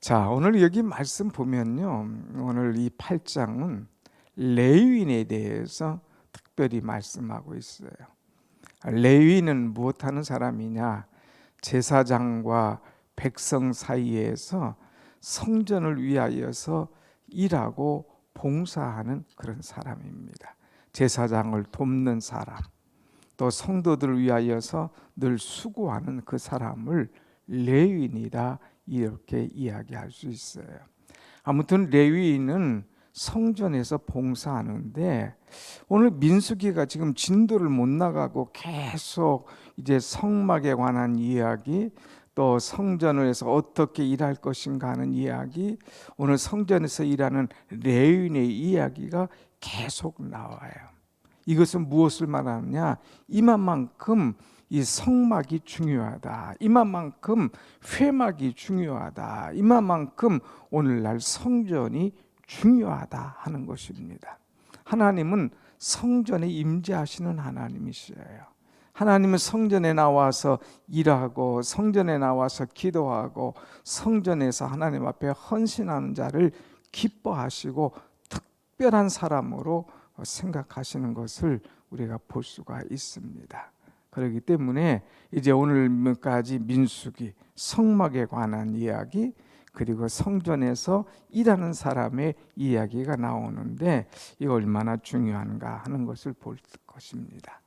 자, 오늘 여기 말씀 보면요. 오늘 이 8장은 레위인에 대해서 특별히 말씀하고 있어요. 레위인은 무엇하는 사람이냐? 제사장과 백성 사이에서 성전을 위하여서 일하고 봉사하는 그런 사람입니다. 제사장을 돕는 사람, 또 성도들을 위하여서 늘 수고하는 그 사람을 레위인이다 이렇게 이야기할 수 있어요. 아무튼 레위인은 성전에서 봉사하는데 오늘 민수기가 지금 진도를 못 나가고 계속 이제 성막에 관한 이야기, 또 성전에서 어떻게 일할 것인가 하는 이야기, 오늘 성전에서 일하는 레위인의 이야기가 계속 나와요. 이것은 무엇을 말하느냐? 이만큼 이 성막이 중요하다. 이만큼 회막이 중요하다. 이만큼 오늘날 성전이 중요하다 하는 것입니다. 하나님은 성전에 임재하시는 하나님이시에요. 하나님은 성전에 나와서 일하고 성전에 나와서 기도하고 성전에서 하나님 앞에 헌신하는 자를 기뻐하시고 특별한 사람으로 생각하시는 것을 우리가 볼 수가 있습니다. 그렇기 때문에 이제 오늘까지 민수기, 성막에 관한 이야기, 그리고 성전에서 일하는 사람의 이야기가 나오는데 이거 얼마나 중요한가 하는 것을 볼 것입니다.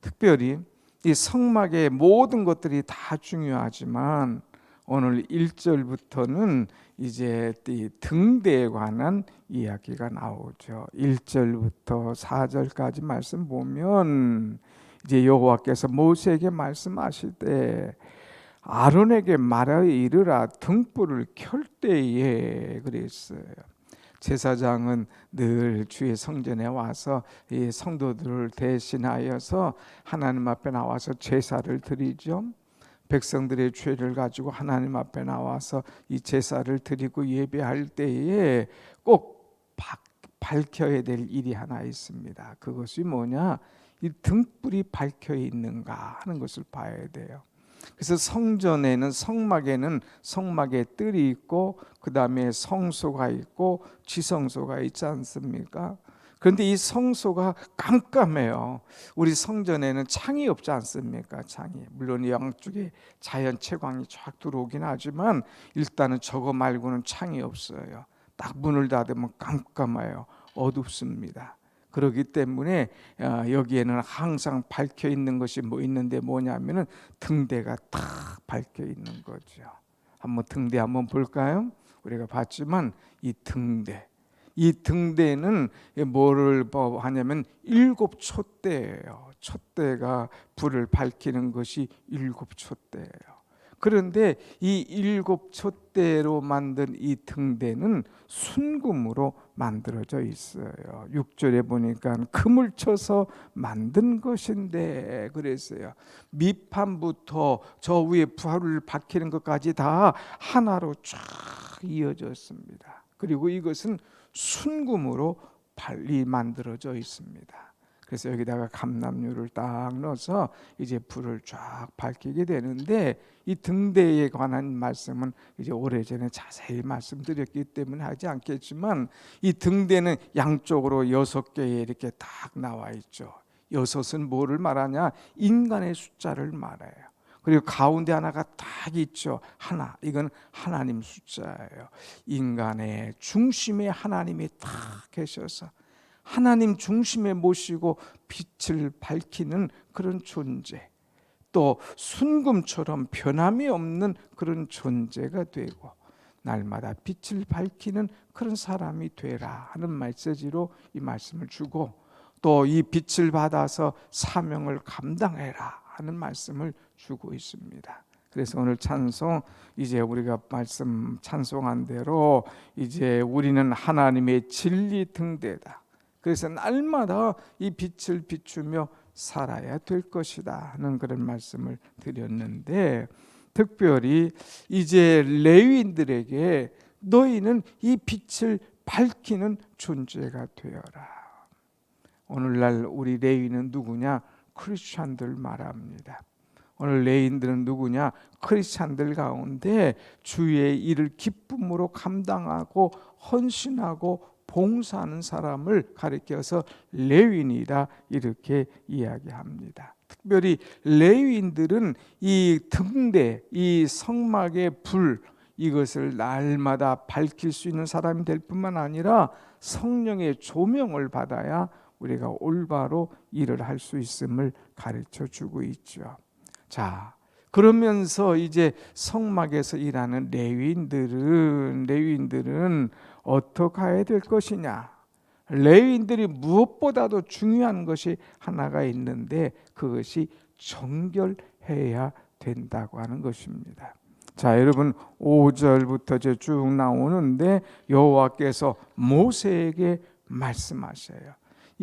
특별히 이 성막의 모든 것들이 다 중요하지만 오늘 1절부터는 이제 이 등대에 관한 이야기가 나오죠. 1절부터 4절까지 말씀 보면 이제 여호와께서 모세에게 말씀하실 때 아론에게 말하여 이르라 등불을 켤 때에 그랬어요. 제사장은 늘 주의 성전에 와서 이 성도들을 대신하여서 하나님 앞에 나와서 제사를 드리죠. 백성들의 죄를 가지고 하나님 앞에 나와서 이 제사를 드리고 예배할 때에 꼭 밝혀야 될 일이 하나 있습니다. 그것이 뭐냐? 이 등불이 밝혀 있는가 하는 것을 봐야 돼요. 그래서 성전에는 성막에 뜰이 있고 그 다음에 성소가 있고 지성소가 있지 않습니까? 그런데 이 성소가 깜깜해요. 우리 성전에는 창이 없지 않습니까? 창이 물론 양쪽에 자연 채광이 쫙 들어오긴 하지만 일단은 저거 말고는 창이 없어요. 딱 문을 닫으면 깜깜해요. 어둡습니다. 그렇기 때문에 여기에는 항상 밝혀 있는 것이 뭐 있는데 뭐냐면은 등대가 탁 밝혀 있는 거죠. 한번 등대 한번 볼까요? 우리가 봤지만 이 등대는 뭐를 하냐면 7 촛대예요. 촛대가 불을 밝히는 것이 7 촛대예요. 그런데 이 7 촛대로 만든 이 등대는 순금으로 만들어져 있어요. 6절에 보니까 금을 쳐서 만든 것인데 그랬어요. 밑판부터 저 위에 불을 밝히는 것까지 다 하나로 쫙 이어졌습니다. 그리고 이것은 순금으로 만들어져 있습니다. 그래서 여기다가 감람유를 딱 넣어서 이제 불을 쫙 밝히게 되는데 이 등대에 관한 말씀은 이제 오래전에 자세히 말씀드렸기 때문에 하지 않겠지만 이 등대는 양쪽으로 6개에 이렇게 딱 나와 있죠. 6은 뭐를 말하냐? 인간의 숫자를 말해요. 그리고 가운데 하나가 딱 있죠. 하나. 이건 하나님 숫자예요. 인간의 중심에 하나님이 딱 계셔서 하나님 중심에 모시고 빛을 밝히는 그런 존재, 또 순금처럼 변함이 없는 그런 존재가 되고 날마다 빛을 밝히는 그런 사람이 되라 하는 메시지로 이 말씀을 주고 또 이 빛을 받아서 사명을 감당해라 하는 말씀을 주고 있습니다. 그래서 오늘 찬송 이제 우리가 말씀 찬송한 대로 이제 우리는 하나님의 진리 등대다. 그래서 날마다 이 빛을 비추며 살아야 될 것이다 하는 그런 말씀을 드렸는데 특별히 이제 레위인들에게 너희는 이 빛을 밝히는 존재가 되어라. 오늘날 우리 레위인은 누구냐? 크리스찬들 말합니다. 오늘 레위인들은 누구냐? 크리스찬들 가운데 주의 일을 기쁨으로 감당하고 헌신하고 봉사하는 사람을 가리켜서 레위인이다 이렇게 이야기합니다. 특별히 레위인들은 이 등대, 이 성막의 불, 이것을 날마다 밝힐 수 있는 사람이 될 뿐만 아니라 성령의 조명을 받아야 우리가 올바로 일을 할 수 있음을 가르쳐 주고 있죠. 자, 그러면서 이제 성막에서 일하는 레위인들은 어떻게 해야 될 것이냐? 레위인들이 무엇보다도 중요한 것이 하나가 있는데 그것이 정결해야 된다고 하는 것입니다. 자, 여러분 5절부터 이제 쭉 나오는데 여호와께서 모세에게 말씀하셔요.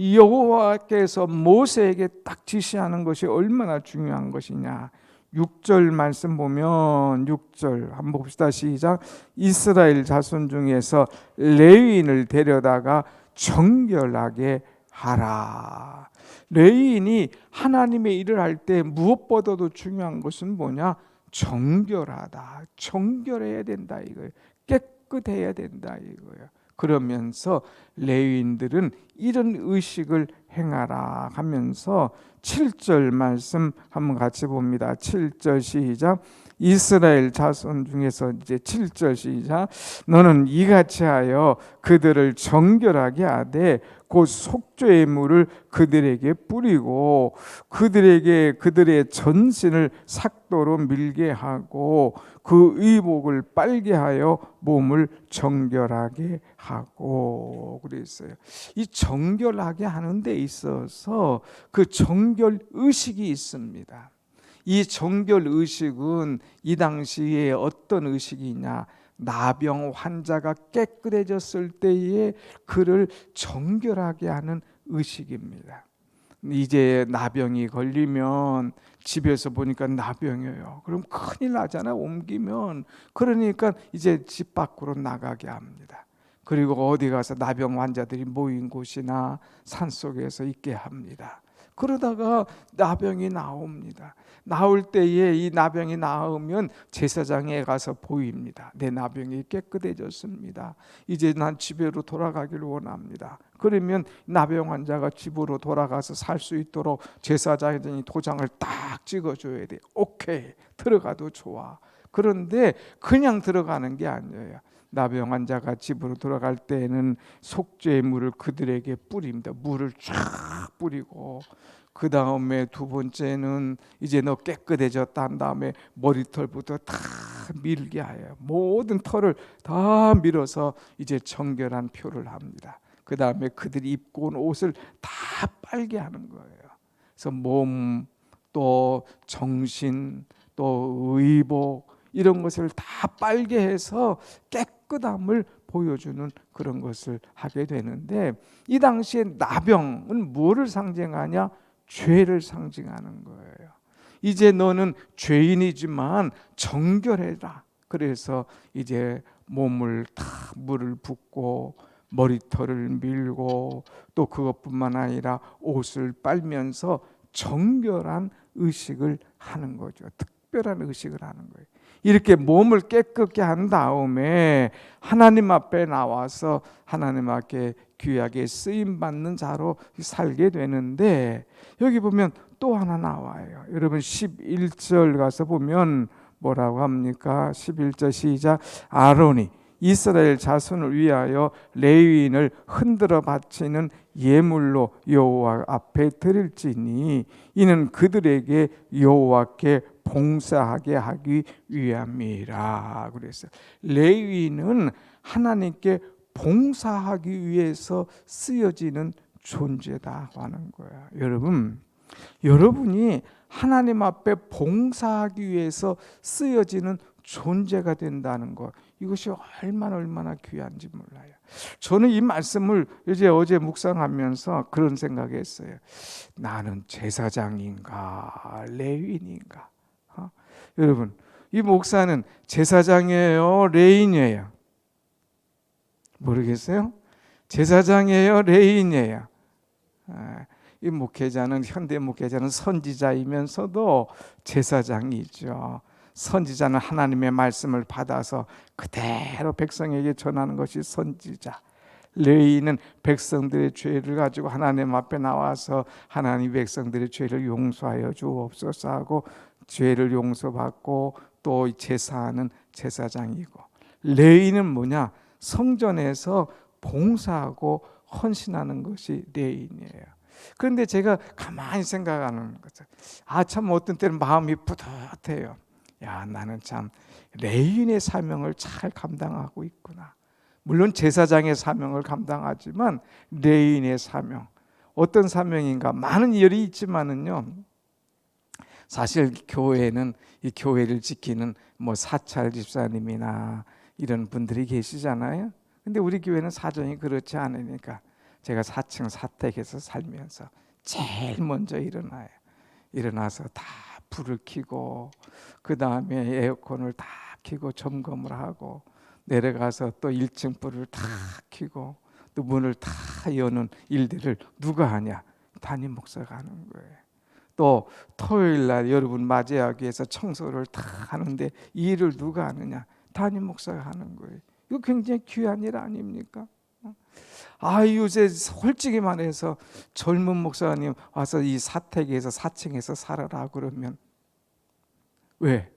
여호와께서 모세에게 딱 지시하는 것이 얼마나 중요한 것이냐. 6절 말씀 보면 6절 한번 봅시다. 시작. 이스라엘 자손 중에서 레위인을 데려다가 정결하게 하라. 레위인이 하나님의 일을 할 때 무엇보다도 중요한 것은 뭐냐? 정결하다. 정결해야 된다 이거예요. 깨끗해야 된다 이거예요. 그러면서 레위인들은 이런 의식을 행하라 하면서 7절 말씀 한번 같이 봅니다. 7절 시작. 이스라엘 자손 중에서 이제 7절 시작. 너는 이같이 하여 그들을 정결하게 하되 곧 속죄의 물을 그들에게 뿌리고 그들에게 그들의 전신을 삭도로 밀게 하고 그 의복을 빨게 하여 몸을 정결하게 하고 그랬어요. 이 정결하게 하는 데 있어서 그 정결 의식이 있습니다. 이 정결 의식은 이 당시에 어떤 의식이냐? 나병 환자가 깨끗해졌을 때에 그를 정결하게 하는 의식입니다. 이제 나병이 걸리면 집에서 보니까 나병이에요. 그럼 큰일 나잖아요. 옮기면. 그러니까 이제 집 밖으로 나가게 합니다. 그리고 어디 가서 나병 환자들이 모인 곳이나 산속에서 있게 합니다. 그러다가 나병이 나옵니다. 나올 때에 이 나병이 나오면 제사장에 가서 보입니다. 내 나병이 깨끗해졌습니다. 이제 난 집으로 돌아가기를 원합니다. 그러면 나병 환자가 집으로 돌아가서 살 수 있도록 제사장이 도장을 딱 찍어줘야 돼. 오케이, 들어가도 좋아. 그런데 그냥 들어가는 게 아니에요. 나병 환자가 집으로 들어갈 때에는 속죄의 물을 그들에게 뿌립니다. 물을 쫙 뿌리고 그 다음에 두 번째는 이제 너 깨끗해졌다 한 다음에 머리털부터 다 밀게 해요. 모든 털을 다 밀어서 이제 정결한 표를 합니다. 그 다음에 그들이 입고 온 옷을 다 빨게 하는 거예요. 그래서 몸, 또 정신, 또 의복 이런 것을 다 빨게 해서 깨끗함을 보여주는 그런 것을 하게 되는데 이 당시에 나병은 무엇을 상징하냐? 죄를 상징하는 거예요. 이제 너는 죄인이지만 정결해라. 그래서 이제 몸을 다 물을 붓고 머리털을 밀고 또 그것뿐만 아니라 옷을 빨면서 정결한 의식을 하는 거죠. 특별한 의식을 하는 거예요. 이렇게 몸을 깨끗게 한 다음에 하나님 앞에 나와서 하나님 앞에 귀하게 쓰임받는 자로 살게 되는데 여기 보면 또 하나 나와요. 여러분 11절 가서 보면 뭐라고 합니까? 11절 시작. 아론이 이스라엘 자손을 위하여 레위인을 흔들어 바치는 예물로 여호와 앞에 드릴지니 이는 그들에게 여호와께 봉사하게 하기 위함이라 그랬어요. 레위인은 하나님께 봉사하기 위해서 쓰여지는 존재다 하는 거야. 여러분이 하나님 앞에 봉사하기 위해서 쓰여지는 존재가 된다는 것, 이것이 얼마나 귀한지 몰라요. 저는 이 말씀을 이제 어제 묵상하면서 그런 생각했어요. 나는 제사장인가 레위인인가? 여러분, 이 목사는 제사장이에요 레위인이에요? 모르겠어요? 제사장이에요 레위인이에요? 이 목회자는, 현대 목회자는 선지자이면서도 제사장이죠. 선지자는 하나님의 말씀을 받아서 그대로 백성에게 전하는 것이 선지자. 레위인은 백성들의 죄를 가지고 하나님 앞에 나와서 하나님 백성들의 죄를 용서하여 주옵소서 하고 죄를 용서받고 또 제사하는 제사장이고, 레위인은 뭐냐? 성전에서 봉사하고 헌신하는 것이 레위인이에요. 그런데 제가 가만히 생각하는 거죠. 참 어떤 때는 마음이 뿌듯해요. 나는 참 레위인의 사명을 잘 감당하고 있구나. 물론 제사장의 사명을 감당하지만 레위인의 사명, 어떤 사명인가? 많은 일이 있지만은요, 사실 교회는 이 교회를 지키는 사찰 집사님이나 이런 분들이 계시잖아요. 근데 우리 교회는 사정이 그렇지 않으니까 제가 4층 사택에서 살면서 제일 먼저 일어나서 다 불을 켜고, 그 다음에 에어컨을 다 켜고 점검을 하고, 내려가서 또 1층 불을 다 켜고 또 문을 다 여는 일들을 누가 하냐? 담임 목사가 하는 거예요. 또 토요일 날 여러분 맞이하기 위해서 청소를 다 하는데 이 일을 누가 하느냐? 담임 목사가 하는 거예요. 이거 굉장히 귀한 일 아닙니까? 요새 솔직히 말해서 젊은 목사님 와서 이 사택에서 4층에서 살아라 그러면, 왜?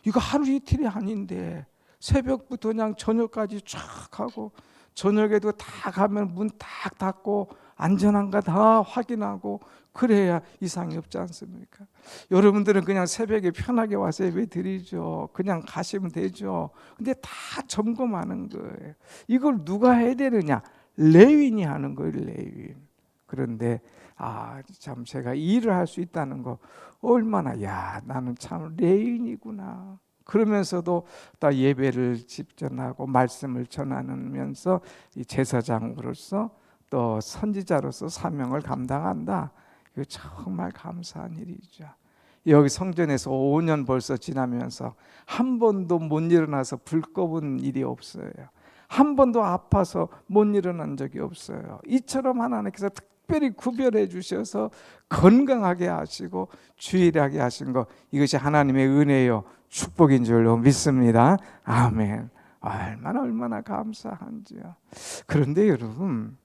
이거 하루 이틀이 아닌데 새벽부터 그냥 저녁까지 쫙 하고, 저녁에도 다 가면 문 딱 닫고 안전한가 다 확인하고 그래야 이상이 없지 않습니까? 여러분들은 그냥 새벽에 편하게 와서 예배 드리죠. 그냥 가시면 되죠. 근데 다 점검하는 거예요. 이걸 누가 해야 되느냐? 레위인이 하는 거예요, 레위인. 그런데 참 제가 일을 할 수 있다는 거 얼마나, 나는 참 레위인이구나. 그러면서도 또 예배를 집전하고 말씀을 전하면서 이 제사장으로서 또 선지자로서 사명을 감당한다. 이거 정말 감사한 일이죠. 여기 성전에서 5년 벌써 지나면서 한 번도 못 일어나서 불 꺼본 일이 없어요. 한 번도 아파서 못 일어난 적이 없어요. 이처럼 하나님께서 특별히 구별해 주셔서 건강하게 하시고 주일하게 하신 거, 이것이 하나님의 은혜요 축복인 줄로 믿습니다. 아멘. 얼마나 감사한지요. 그런데 여러분,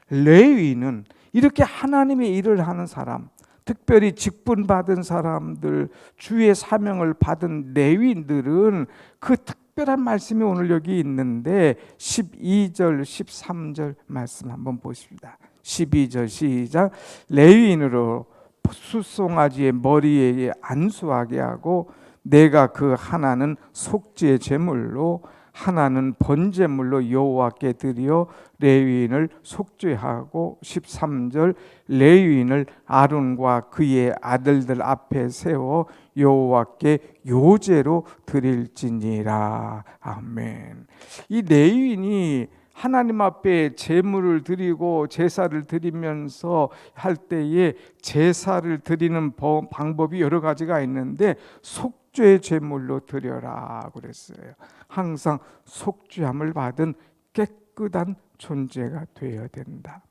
레위인은 이렇게 하나님의 일을 하는 사람, 특별히 직분 받은 사람들, 주의 사명을 받은 레위인들은 그 특별한 말씀이 오늘 여기 있는데 12절 13절 말씀 한번 보십니다. 12절 시작. 레위인으로 숫송아지의 머리에 안수하게 하고, 내가 그 하나는 속죄 제물로 하나는 번제물로 여호와께 드려 레위인을 속죄하고, 13절 레위인을 아론과 그의 아들들 앞에 세워 여호와께 요제로 드릴지니라. 아멘. 이 레위인이 하나님 앞에 제물을 드리고 제사를 드리면서 할 때에 제사를 드리는 방법이 여러 가지가 있는데 속죄 제물로 드려라 그랬어요. 항상 속죄함을 받은 깨끗한 존재가 되어야 된다.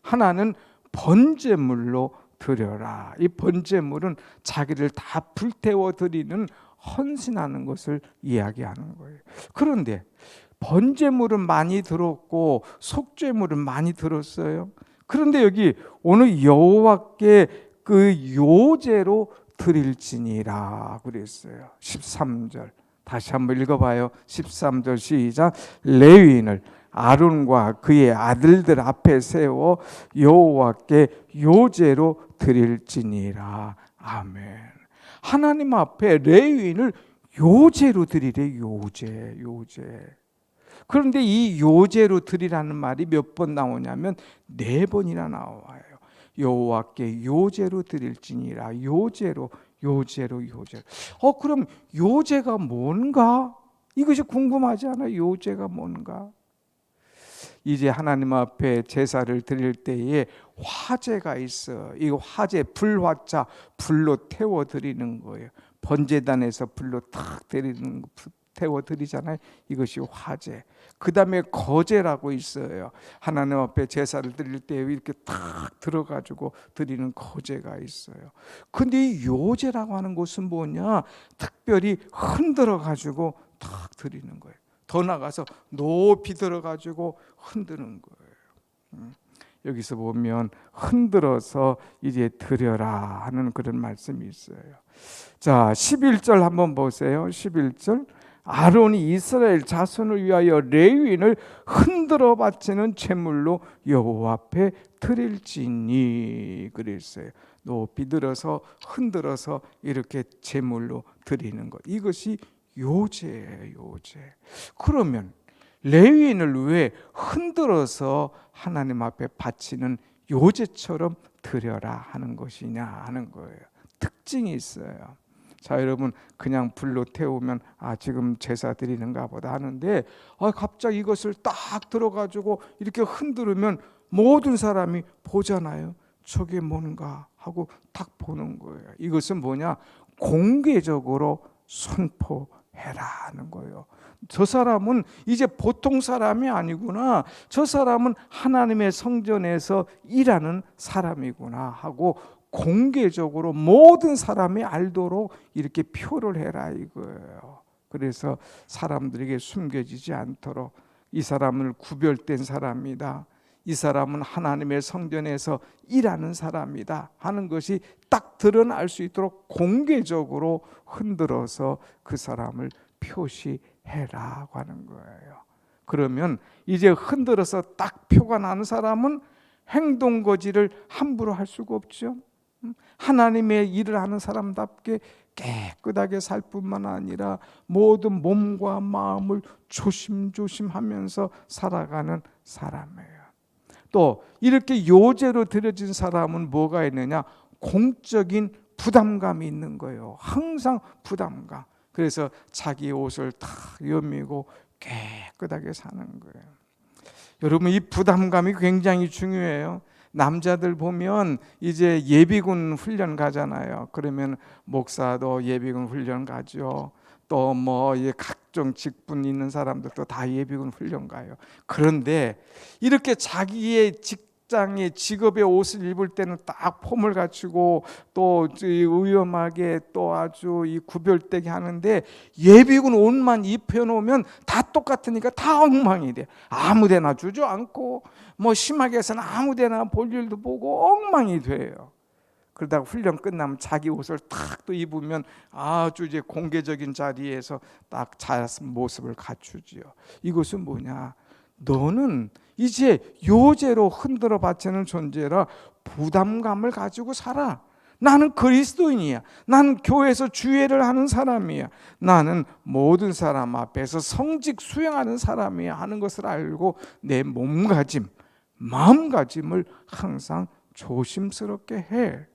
하나는 번제물로 드려라. 이 번제물은 자기를 다 불태워 드리는, 헌신하는 것을 이야기하는 거예요. 그런데 번제물은 많이 들었고 속죄물은 많이 들었어요. 그런데 여기 오늘 여호와께 그 요제로 드릴지니라 그랬어요. 13절 다시 한번 읽어봐요. 13절 시작. 레위인을 아론과 그의 아들들 앞에 세워 여호와께 요제로 드릴지니라. 아멘. 하나님 앞에 레위인을 요제로 드리래. 요제. 그런데 이 요제로 드리라는 말이 몇 번 나오냐면 4번이나 나와요. 여호와께 요제로 드릴지니라. 요제로. 그럼 요제가 뭔가? 이것이 궁금하지 않아요? 요제가 뭔가? 이제 하나님 앞에 제사를 드릴 때에 화제가 있어. 이 화제, 불화자, 불로 태워 드리는 거예요. 번제단에서 불로 탁 드리는 거, 태워 드리잖아요. 이것이 화제. 그 다음에 거제라고 있어요. 하나님 앞에 제사를 드릴 때 이렇게 탁 들어가지고 드리는 거제가 있어요. 근데 이 요제라고 하는 것은 뭐냐? 특별히 흔들어 가지고 탁 드리는 거예요. 더 나가서 높이 들어가지고 흔드는 거예요. 여기서 보면 흔들어서 이제 드려라 하는 그런 말씀이 있어요. 자, 11절 한번 보세요. 11절. 아론이 이스라엘 자손을 위하여 레위인을 흔들어 바치는 제물로 여호와 앞에 드릴지니 그랬어요. 높이 들어서 흔들어서 이렇게 제물로 드리는 것. 이것이 요제예요, 요제. 그러면 레위인을 왜 흔들어서 하나님 앞에 바치는 요제처럼 드려라 하는 것이냐 하는 거예요. 특징이 있어요. 자, 여러분 그냥 불로 태우면 지금 제사 드리는가 보다 하는데 갑자기 이것을 딱 들어가지고 이렇게 흔들으면 모든 사람이 보잖아요. 저게 뭔가 하고 딱 보는 거예요. 이것은 뭐냐? 공개적으로 선포해라 하는 거예요. 저 사람은 이제 보통 사람이 아니구나. 저 사람은 하나님의 성전에서 일하는 사람이구나 하고 공개적으로 모든 사람이 알도록 이렇게 표를 해라 이거예요. 그래서 사람들에게 숨겨지지 않도록 이 사람을 구별된 사람이다. 이 사람은 하나님의 성전에서 일하는 사람이다 하는 것이 딱 드러날 수 있도록 공개적으로 흔들어서 그 사람을 표시해라고 하는 거예요. 그러면 이제 흔들어서 딱 표가 나는 사람은 행동거지를 함부로 할 수가 없죠. 하나님의 일을 하는 사람답게 깨끗하게 살 뿐만 아니라 모든 몸과 마음을 조심조심하면서 살아가는 사람이에요. 또 이렇게 요제로 드려진 사람은 뭐가 있느냐? 공적인 부담감이 있는 거예요. 항상 부담감. 그래서 자기 옷을 다 여미고 깨끗하게 사는 거예요. 여러분 이 부담감이 굉장히 중요해요. 남자들 보면 이제 예비군 훈련 가잖아요. 그러면 목사도 예비군 훈련 가죠. 또 뭐 각종 직분 있는 사람들도 다 예비군 훈련 가요. 그런데 이렇게 자기의 직장의 직업의 옷을 입을 때는 딱 폼을 갖추고 또 위험하게 또 아주 이 구별되게 하는데 예비군 옷만 입혀놓으면 다 똑같으니까 다 엉망이 돼. 아무데나 주저앉고 뭐 심하게 해서는 아무데나 볼 일도 보고 엉망이 돼요. 그러다가 훈련 끝나면 자기 옷을 탁 또 입으면 아주 이제 공개적인 자리에서 딱 자신 모습을 갖추지요. 이것은 뭐냐? 너는 이제 요제로 흔들어 바치는 존재라 부담감을 가지고 살아. 나는 그리스도인이야. 나는 교회에서 주례를 하는 사람이야. 나는 모든 사람 앞에서 성직 수행하는 사람이야 하는 것을 알고 내 몸가짐, 마음가짐을 항상 조심스럽게 해.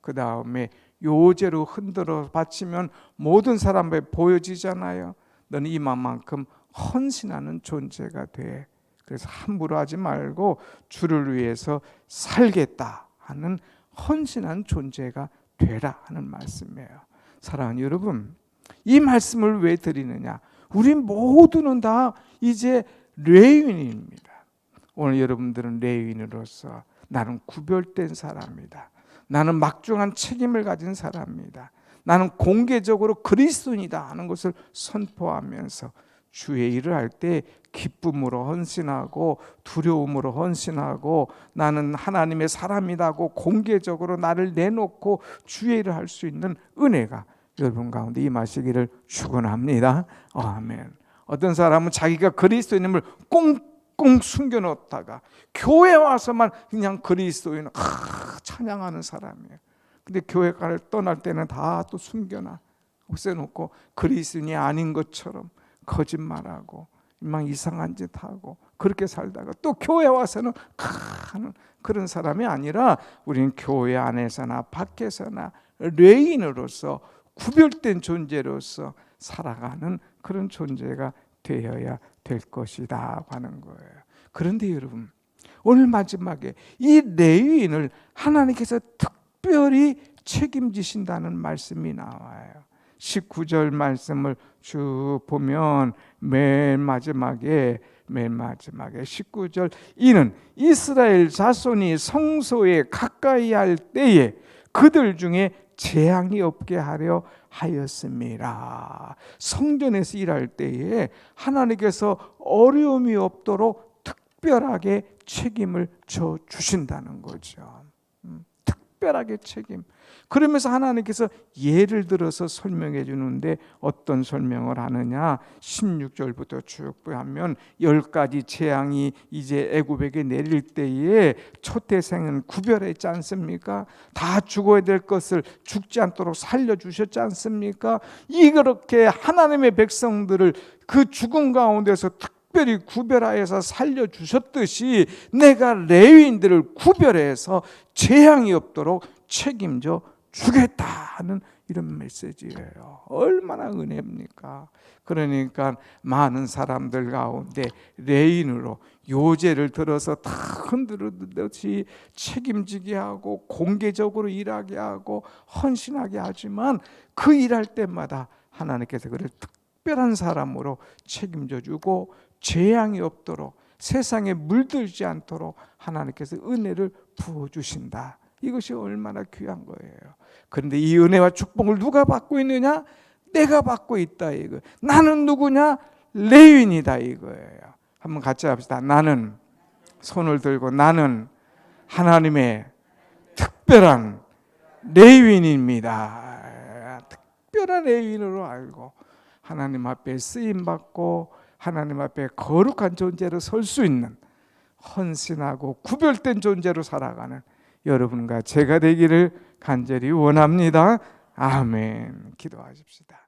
그 다음에 요제로 흔들어 바치면 모든 사람에 보여지잖아요. 너는 이만큼 헌신하는 존재가 돼. 그래서 함부로 하지 말고 주를 위해서 살겠다 하는 헌신한 존재가 되라 하는 말씀이에요. 사랑하는 여러분, 이 말씀을 왜 드리느냐? 우리 모두는 다 이제 레위인입니다. 오늘 여러분들은 레위인으로서 나는 구별된 사람이다. 나는 막중한 책임을 가진 사람이다. 나는 공개적으로 그리스도인이다 하는 것을 선포하면서 주의 일을 할 때 기쁨으로 헌신하고 두려움으로 헌신하고 나는 하나님의 사람이라고 공개적으로 나를 내놓고 주의 일을 할 수 있는 은혜가 여러분 가운데 임하시기를 축원합니다. 아멘. 어떤 사람은 자기가 그리스도인임을 꽁꽁 숨겨놓다가 교회 와서만 그냥 그리스도인 찬양하는 사람이에요. 근데 교회를 떠날 때는 다 또 숨겨놔 없애놓고 그리스도인이 아닌 것처럼 거짓말하고 막 이상한 짓 하고 그렇게 살다가 또 교회 와서는 하는 그런 사람이 아니라 우리는 교회 안에서나 밖에서나 레인으로서 구별된 존재로서 살아가는 그런 존재가 되어야 될 것이다 하는 거예요. 그런데 여러분 오늘 마지막에 이 레위인을 하나님께서 특별히 책임지신다는 말씀이 나와요. 19절 말씀을 쭉 보면 맨 마지막에 19절, 이는 이스라엘 자손이 성소에 가까이 할 때에 그들 중에 재앙이 없게 하려 하였습니다. 성전에서 일할 때에 하나님께서 어려움이 없도록 특별하게 책임을 져 주신다는 거죠. 특별하게 책임. 그러면서 하나님께서 예를 들어서 설명해 주는데 어떤 설명을 하느냐? 16절부터 쭉 하면 10가지 재앙이 이제 애굽에게 내릴 때에 첫 태생은 구별했지 않습니까? 다 죽어야 될 것을 죽지 않도록 살려주셨지 않습니까? 이렇게 하나님의 백성들을 그 죽음 가운데서 특별히 구별하여서 살려주셨듯이 내가 레위인들을 구별해서 재앙이 없도록 책임져 주겠다는 이런 메시지예요. 얼마나 은혜입니까? 그러니까 많은 사람들 가운데 레위인으로 요제를 들어서 다 흔들듯이 책임지게 하고 공개적으로 일하게 하고 헌신하게 하지만 그 일할 때마다 하나님께서 그를 특별한 사람으로 책임져 주고 재앙이 없도록 세상에 물들지 않도록 하나님께서 은혜를 부어주신다. 이것이 얼마나 귀한 거예요. 그런데 이 은혜와 축복을 누가 받고 있느냐? 내가 받고 있다 이거. 나는 누구냐? 레위인이다 이거예요. 한번 같이 합시다. 나는, 손을 들고 나는 하나님의 특별한 레위인입니다. 특별한 레위인으로 알고 하나님 앞에 쓰임받고 하나님 앞에 거룩한 존재로 설 수 있는 헌신하고 구별된 존재로 살아가는 여러분과 제가 되기를 간절히 원합니다. 아멘. 기도하십시다.